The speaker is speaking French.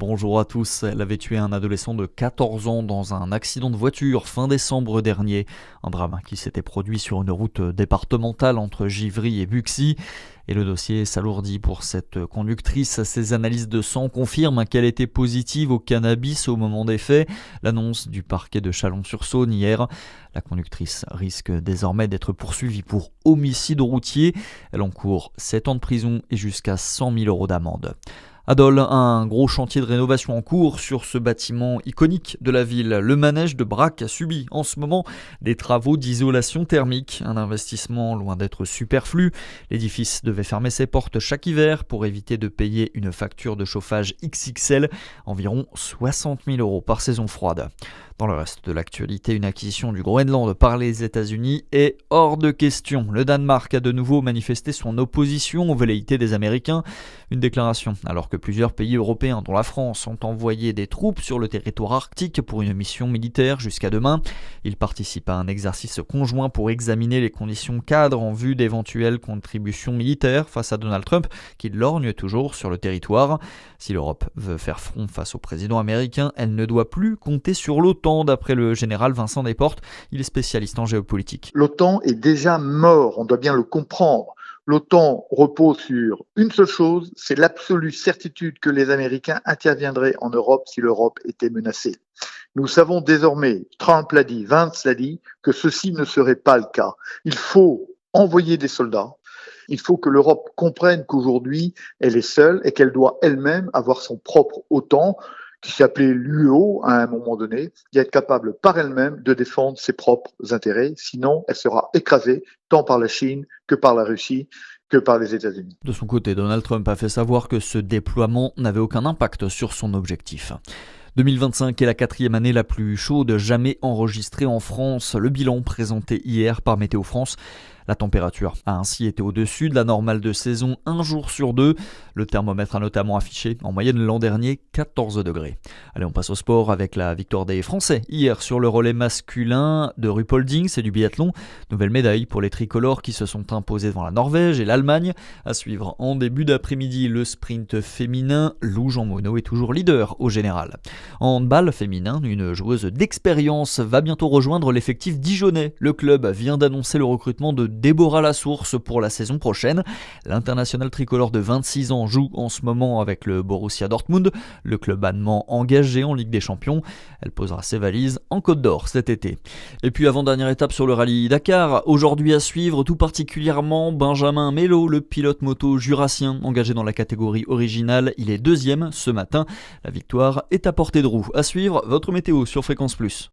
Bonjour à tous, elle avait tué un adolescent de 14 ans dans un accident de voiture fin décembre dernier. Un drame qui s'était produit sur une route départementale entre Givry et Buxy. Et le dossier s'alourdit pour cette conductrice. Ses analyses de sang confirment qu'elle était positive au cannabis au moment des faits. L'annonce du parquet de Chalon-sur-Saône hier. La conductrice risque désormais d'être poursuivie pour homicide routier. Elle encourt 7 ans de prison et jusqu'à 100 000 € d'amende. À Dole, un gros chantier de rénovation en cours sur ce bâtiment iconique de la ville. Le manège de Brac a subi en ce moment des travaux d'isolation thermique, un investissement loin d'être superflu. L'édifice devait fermer ses portes chaque hiver pour éviter de payer une facture de chauffage XXL, environ 60 000 € par saison froide. Dans le reste de l'actualité, une acquisition du Groenland par les États-Unis est hors de question. Le Danemark a de nouveau manifesté son opposition aux velléités des Américains. Une déclaration alors que plusieurs pays européens, dont la France, ont envoyé des troupes sur le territoire arctique pour une mission militaire jusqu'à demain. Ils participent à un exercice conjoint pour examiner les conditions cadres en vue d'éventuelles contributions militaires face à Donald Trump, qui lorgne toujours sur le territoire. Si l'Europe veut faire front face au président américain, elle ne doit plus compter sur l'OTAN. D'après le général Vincent Desportes, il est spécialiste en géopolitique. L'OTAN est déjà mort, on doit bien le comprendre. L'OTAN repose sur une seule chose, c'est l'absolue certitude que les Américains interviendraient en Europe si l'Europe était menacée. Nous savons désormais, Trump l'a dit, Vance l'a dit, que ceci ne serait pas le cas. Il faut envoyer des soldats. Il faut que l'Europe comprenne qu'aujourd'hui, elle est seule et qu'elle doit elle-même avoir son propre OTAN, qui s'appelait l'UE à un moment donné, et être capable par elle-même de défendre ses propres intérêts. Sinon, elle sera écrasée tant par la Chine que par la Russie, que par les États-Unis. De son côté, Donald Trump a fait savoir que ce déploiement n'avait aucun impact sur son objectif. 2025 est la 4e année la plus chaude jamais enregistrée en France. Le bilan présenté hier par Météo France. La température a ainsi été au-dessus de la normale de saison 1 jour sur 2. Le thermomètre a notamment affiché en moyenne l'an dernier 14 degrés. Allez, on passe au sport avec la victoire des Français hier sur le relais masculin de Ruhpolding, c'est du biathlon. Nouvelle médaille pour les tricolores qui se sont imposés devant la Norvège et l'Allemagne. À suivre en début d'après-midi le sprint féminin. Lou Jean Monod est toujours leader au général. En handball féminin, une joueuse d'expérience va bientôt rejoindre l'effectif dijonnais. Le club vient d'annoncer le recrutement de Déborah Lassource pour la saison prochaine. L'international tricolore de 26 ans joue en ce moment avec le Borussia Dortmund, le club allemand engagé en Ligue des Champions. Elle posera ses valises en Côte d'Or cet été. Et puis avant-dernière étape sur le rallye Dakar, aujourd'hui à suivre tout particulièrement Benjamin Melo, le pilote moto jurassien engagé dans la catégorie originale. Il est 2e ce matin. La victoire est à portée de roue. À suivre, votre météo sur Fréquence Plus.